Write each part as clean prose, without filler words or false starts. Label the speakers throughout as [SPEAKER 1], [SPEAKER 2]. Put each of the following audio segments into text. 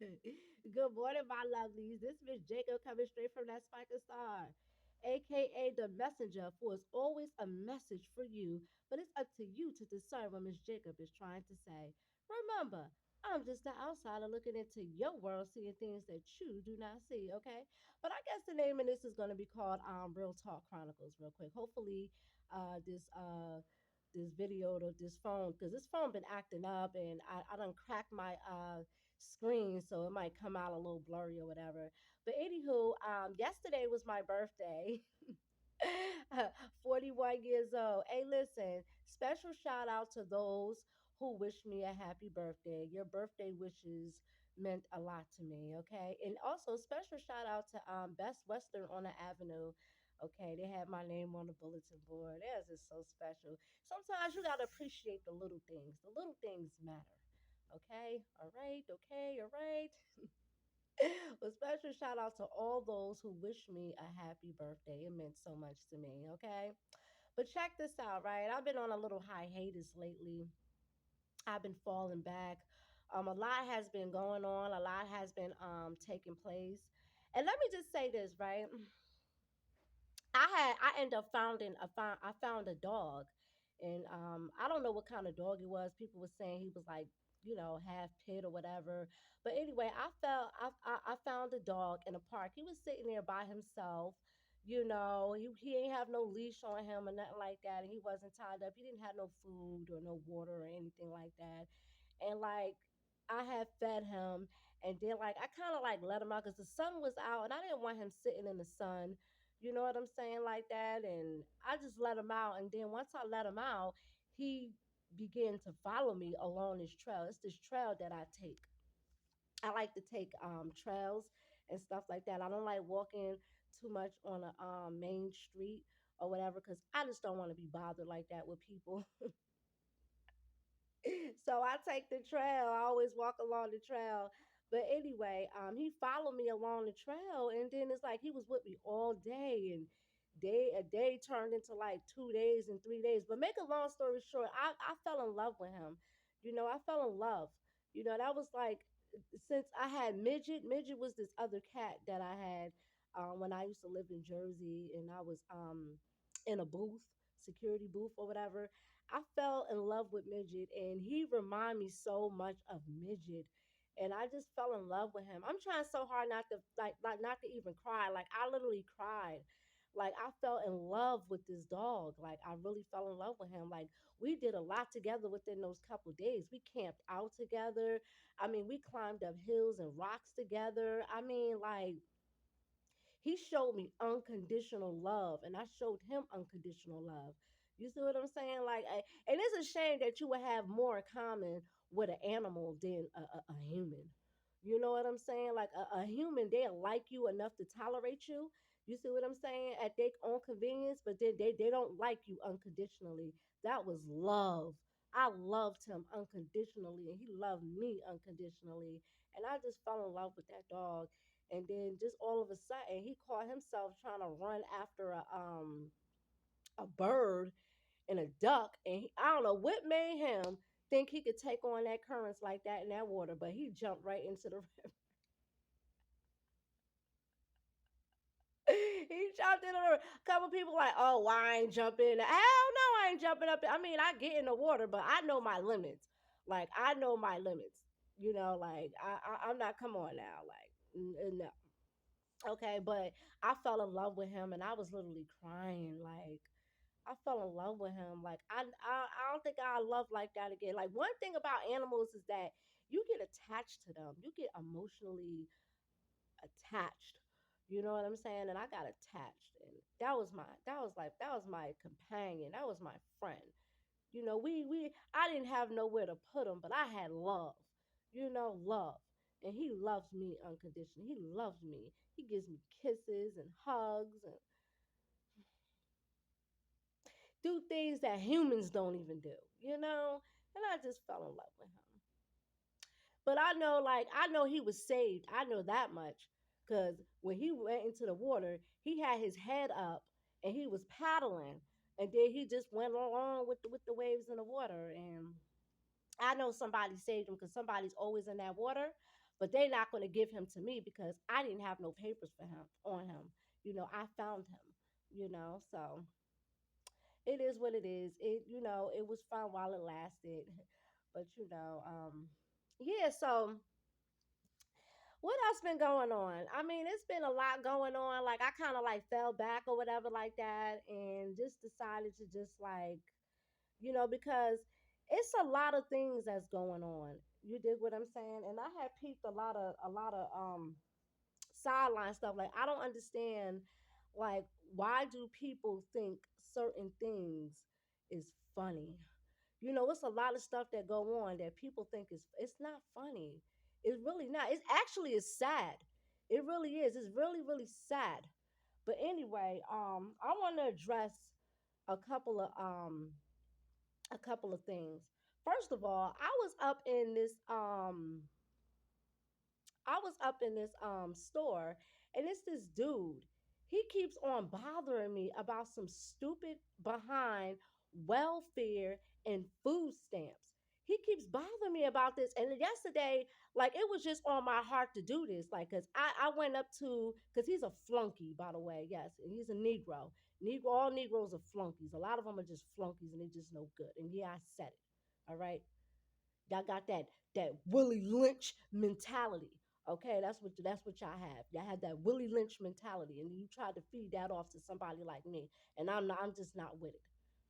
[SPEAKER 1] Good morning, my lovelies. This Miss Jacob coming straight from that Spiker Star, aka the messenger, for it's always a message for you, but it's up to you to discern what Miss Jacob is trying to say. Remember, I'm just the outsider looking into your world, seeing things that you do not see, okay? But I guess the name of this is going to be called Real Talk Chronicles, real quick. Hopefully, this video to this phone, because this phone been acting up, and I done cracked my screen, so it might come out a little blurry or whatever. But anywho, yesterday was my birthday. 41 years old. Hey, listen, special shout out to those who wish me a happy birthday. Your birthday wishes meant a lot to me, okay? And also special shout out to Best Western on the Avenue. Okay, they had my name on the bulletin board. That's just so special. Sometimes you gotta appreciate the little things. The little things matter. Okay, all right, okay, all right. Well, special shout out to all those who wish me a happy birthday. It meant so much to me, okay? But check this out, right? I've been on a little hiatus lately. I've been falling back. A lot has been going on, a lot has been taking place. And let me just say this, right? I ended up I found a dog, and I don't know what kind of dog it was. People were saying he was like, half pit or whatever. But anyway, I found a dog in a park. He was sitting there by himself. He ain't have no leash on him or nothing like that, and he wasn't tied up. He didn't have no food or no water or anything like that. And like I had fed him, and then like I kind of like let him out because the sun was out, and I didn't want him sitting in the sun. You know what I'm saying, like that. And I just let him out, and then once I let him out, he began to follow me along this trail. It's this trail that I take. I like to take trails and stuff like that. I don't like walking too much on a main street or whatever because I just don't want to be bothered like that with people. So I take the trail. I always walk along the trail. But anyway, he followed me along the trail, and then it's like he was with me all day, and a day turned into like 2 days and 3 days. But make a long story short, I fell in love with him. I fell in love. That was like since I had Midget. Midget was this other cat that I had when I used to live in Jersey, and I was in a booth, security booth or whatever. I fell in love with Midget, and he reminded me so much of Midget. And I just fell in love with him. I'm trying so hard not to like not to even cry. Like I literally cried. Like I fell in love with this dog. Like I really fell in love with him. Like we did a lot together within those couple days. We camped out together. I mean, we climbed up hills and rocks together. I mean, like he showed me unconditional love, and I showed him unconditional love. You see what I'm saying? And it's a shame that you would have more in common with an animal than a human. You know what I'm saying? Like a human, they'll like you enough to tolerate you. You see what I'm saying? At their own convenience, but then they don't like you unconditionally. That was love. I loved him unconditionally, and he loved me unconditionally. And I just fell in love with that dog. And then just all of a sudden he caught himself trying to run after a bird and a duck, and I don't know what made him think he could take on that currents like that in that water, but he jumped right into the river. He jumped in the river. A couple people like, oh, why I ain't jumping in? Hell no, I ain't jumping up. I mean, I get in the water, but I know my limits. Like I know my limits. Like I'm not. Come on now, like no. Okay, but I fell in love with him, and I was literally crying. Like I fell in love with him. Like I don't think I love like that again. Like one thing about animals is that you get attached to them. You get emotionally attached. You know what I'm saying? And I got attached, and that was my companion. That was my friend. We I didn't have nowhere to put him, but I had love. Love. And he loves me unconditionally. He loves me. He gives me kisses and hugs and do things that humans don't even do. And I just fell in love with him. But I know he was saved. I know that much. Because when he went into the water, he had his head up and he was paddling. And then he just went along with the waves in the water. And I know somebody saved him because somebody's always in that water. but they're not going to give him to me because I didn't have no papers for him on him. I found him. So it is what it is. It was fun while it lasted, but yeah. So what else been going on? I mean, it's been a lot going on. Like I kind of like fell back or whatever like that, and just decided to just like because it's a lot of things that's going on. You dig what I'm saying? And I had peeped a lot of sideline stuff. Like I don't understand, like why do people think certain things is funny? It's a lot of stuff that go on that people think it's not funny. It's really not. It's actually is sad. It really is. It's really really sad. But anyway, I want to address a couple of um a couple of things. First of all, I was up in this store, and it's this dude. He keeps on bothering me about some stupid behind welfare and food stamps. He keeps bothering me about this. And yesterday, like it was just on my heart to do this. Like, cause I went up to, cause he's a flunky, by the way. Yes, and he's a Negro. All Negroes are flunkies. A lot of them are just flunkies and they just no good. And yeah, I said it. All right. Y'all got that Willie Lynch mentality. Okay, that's what y'all have. Y'all have that Willie Lynch mentality, and you try to feed that off to somebody like me, and I'm not. I'm just not with it.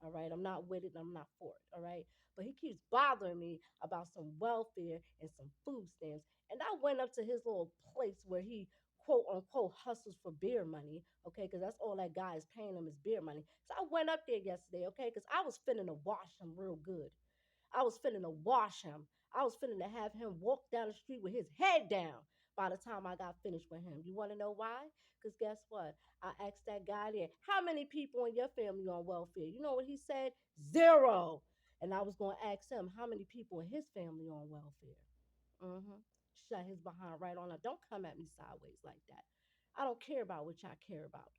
[SPEAKER 1] All right, I'm not with it. I'm not for it. All right, but he keeps bothering me about some welfare and some food stamps, and I went up to his little place where he quote unquote hustles for beer money. Okay, because that's all that guy is paying him is beer money. So I went up there yesterday. Okay, because I was finna to wash him real good. I was finna to wash him. I was finna to have him walk down the street with his head down by the time I got finished with him. You want to know why? Because guess what? I asked that guy there, how many people in your family on welfare? You know what he said? Zero. And I was going to ask him, how many people in his family on welfare? Mm-hmm. Shut his behind right on up. Don't come at me sideways like that. I don't care about what y'all care about.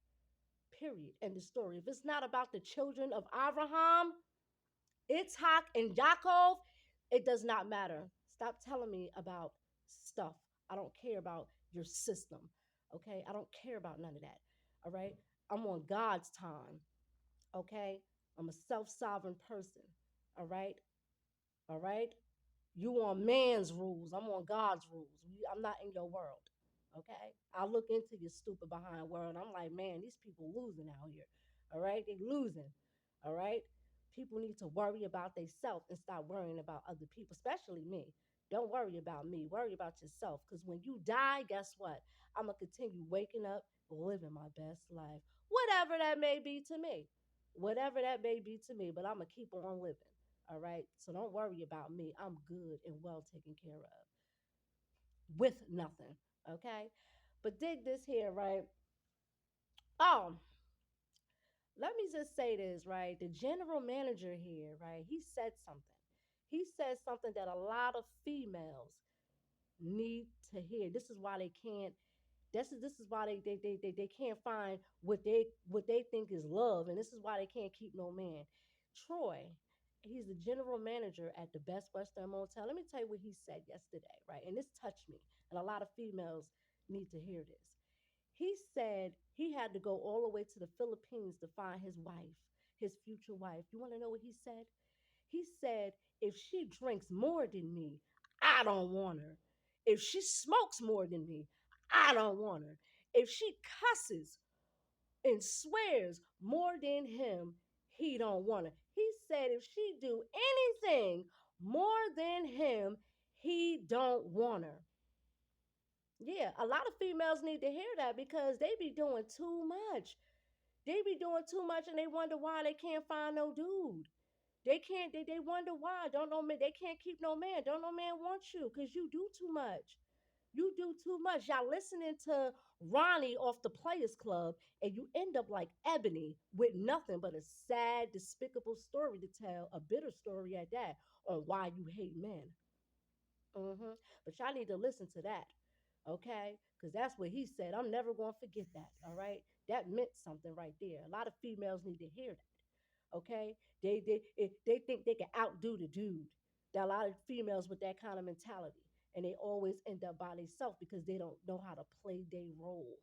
[SPEAKER 1] Period. End of story. If it's not about the children of Abraham, Itzhak and Yaakov, it does not matter. Stop telling me about stuff. I don't care about your system. Okay? I don't care about none of that. All right? I'm on God's time. Okay? I'm a self sovereign person. All right? All right? You on man's rules. I'm on God's rules. I'm not in your world. Okay? I look into your stupid behind world. I'm like, man, these people losing out here. All right? They losing. All right? People need to worry about themselves and stop worrying about other people, especially me. Don't worry about me. Worry about yourself. Because when you die, guess what? I'm going to continue waking up, living my best life. Whatever that may be to me. Whatever that may be to me. But I'm going to keep on living. All right. So don't worry about me. I'm good and well taken care of with nothing. Okay. But dig this here, right? Oh, let me just say this, right? The general manager here, right? He said something. He said something that a lot of females need to hear. This is why they can't. This is why they can't find what they think is love, and this is why they can't keep no man. Troy, he's the general manager at the Best Western Motel. Let me tell you what he said yesterday, right? And this touched me, and a lot of females need to hear this. He said he had to go all the way to the Philippines to find his wife, his future wife. You want to know what he said? He said, if she drinks more than me, I don't want her. If she smokes more than me, I don't want her. If she cusses and swears more than him, he don't want her. He said if she do anything more than him, he don't want her. Yeah, a lot of females need to hear that because they be doing too much. They be doing too much and they wonder why they can't find no dude. They can't. They wonder why. Don't know man. They can't keep no man. Don't no man want you because you do too much. You do too much. Y'all listening to Ronnie off the Players Club, and you end up like Ebony with nothing but a sad, despicable story to tell, a bitter story at that, on why you hate men. But y'all need to listen to that, okay? Because that's what he said. I'm never going to forget that, all right? That meant something right there. A lot of females need to hear that, okay? They think they can outdo the dude. There are a lot of females with that kind of mentality. and they always end up by themselves because they don't know how to play their role.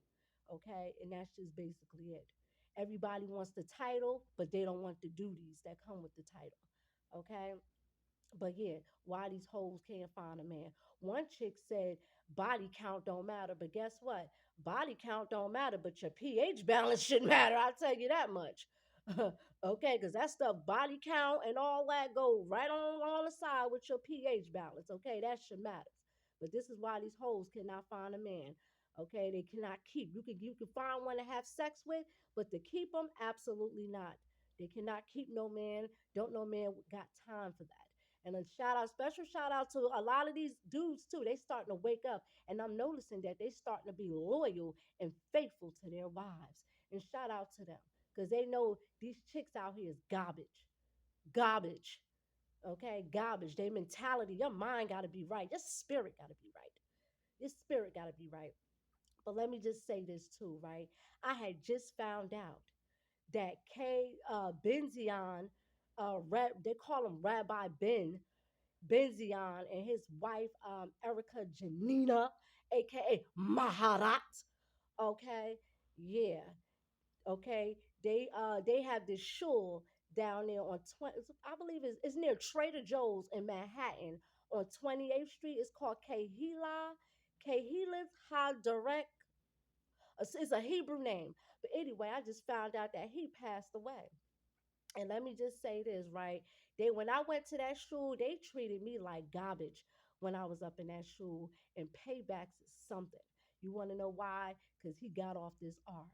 [SPEAKER 1] Okay, and that's just basically it. Everybody wants the title, but they don't want the duties that come with the title. Okay, but yeah, why these hoes can't find a man? One chick said body count don't matter, but guess what? Body count don't matter, but your pH balance should matter. I'll tell you that much. Okay, because that stuff, body count and all that, go right on the side with your pH balance. Okay, that should matter. But this is why these hoes cannot find a man. Okay, they cannot keep. You can find one to have sex with, but to keep them, absolutely not. They cannot keep no man. Don't no man got time for that. And a shout out, special shout out to a lot of these dudes too. They starting to wake up, and I'm noticing that they starting to be loyal and faithful to their wives. And shout out to them because they know these chicks out here is garbage, garbage. Okay, garbage. Their mentality, your mind got to be right. Your spirit got to be right. Your spirit got to be right. But let me just say this too, right? I had just found out that Benzion, they call him Rabbi Benzion, and his wife, Erica Janina, aka Maharat. Okay, yeah, okay. They have this shul down there on 20. I believe it's near Trader Joe's in Manhattan on 28th Street. It's called Kehilas HaDirect. It's a Hebrew name, but anyway, I just found out that he passed away. And let me just say this, right? When I went to that shul, they treated me like garbage when I was up in that shul. And paybacks is something. You want to know why? Because he got off this ark.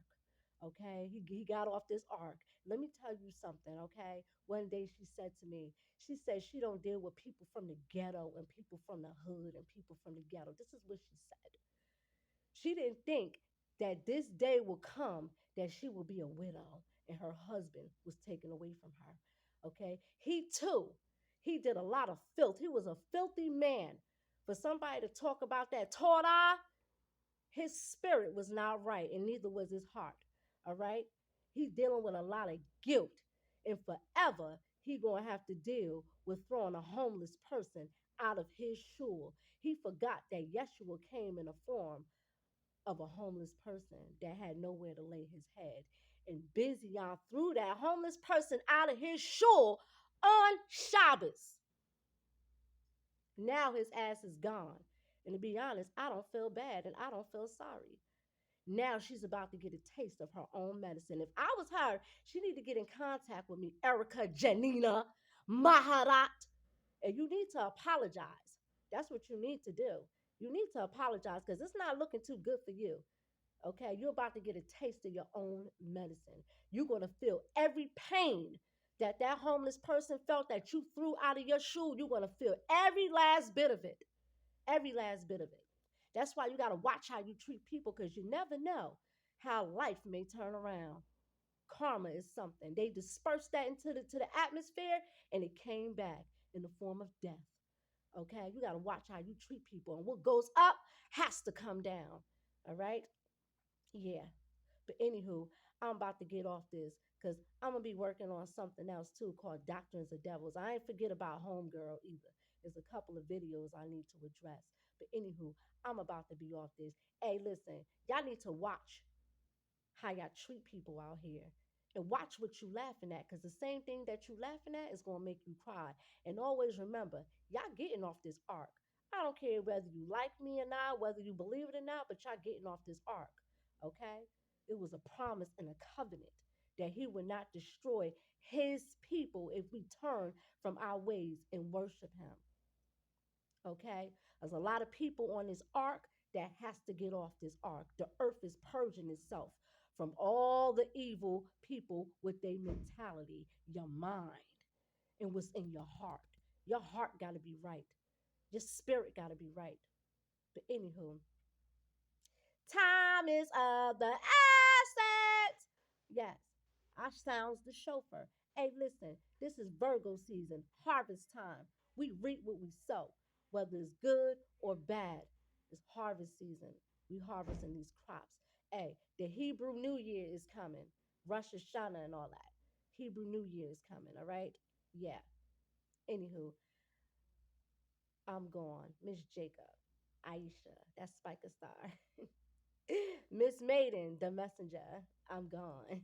[SPEAKER 1] Okay, he got off this ark. Let me tell you something. Okay, one day she said to me, she said she don't deal with people from the ghetto and people from the hood and people from the ghetto. This is what she said. She didn't think that this day will come that she will be a widow and her husband was taken away from her. Okay. He too, he did a lot of filth. He was a filthy man. For somebody to talk about that Torah, his spirit was not right, and neither was his heart. All right. He's dealing with a lot of guilt. And forever, he gonna have to deal with throwing a homeless person out of his shul. He forgot that Yeshua came in a form of a homeless person that had nowhere to lay his head. And Bizion threw that homeless person out of his shul on Shabbos. Now his ass is gone. And to be honest, I don't feel bad and I don't feel sorry. Now she's about to get a taste of her own medicine. If I was her, she need to get in contact with me, Erica Janina Maharat. And you need to apologize. That's what you need to do. You need to apologize because it's not looking too good for you. Okay, you're about to get a taste of your own medicine. You're going to feel every pain that homeless person felt that you threw out of your shoe. You're going to feel every last bit of it. Every last bit of it. That's why you got to watch how you treat people because you never know how life may turn around. Karma is something. They dispersed that into the atmosphere and it came back in the form of death. Okay, you got to watch how you treat people, and what goes up has to come down. All right, yeah. But anywho, I'm about to get off this because I'm gonna be working on something else too called Doctrines of Devils. I ain't forget about Homegirl either. There's a couple of videos I need to address. But anywho, I'm about to be off this. Hey, listen, y'all need to watch how y'all treat people out here. And watch what you laughing at, because the same thing that you laughing at is gonna make you cry. And always remember, y'all getting off this ark. I don't care whether you like me or not, whether you believe it or not, but y'all getting off this ark. Okay? It was a promise and a covenant that he would not destroy his people if we turn from our ways and worship him. Okay? There's a lot of people on this ark that has to get off this ark. The earth is purging itself from all the evil people with their mentality, your mind, and what's in your heart. Your heart got to be right. Your spirit got to be right. But anywho, time is of the essence. Yes, I sounds the chauffeur. Hey, listen, this is Virgo season, harvest time. We reap what we sow, whether it's good or bad. It's harvest season. We harvesting these crops. Hey, the Hebrew New Year is coming. Rosh Hashanah and all that. Hebrew New Year is coming, all right? Yeah. Anywho, I'm gone. Miss Jacob. Aisha. That's Spike a Star. Miss Maiden, the messenger. I'm gone.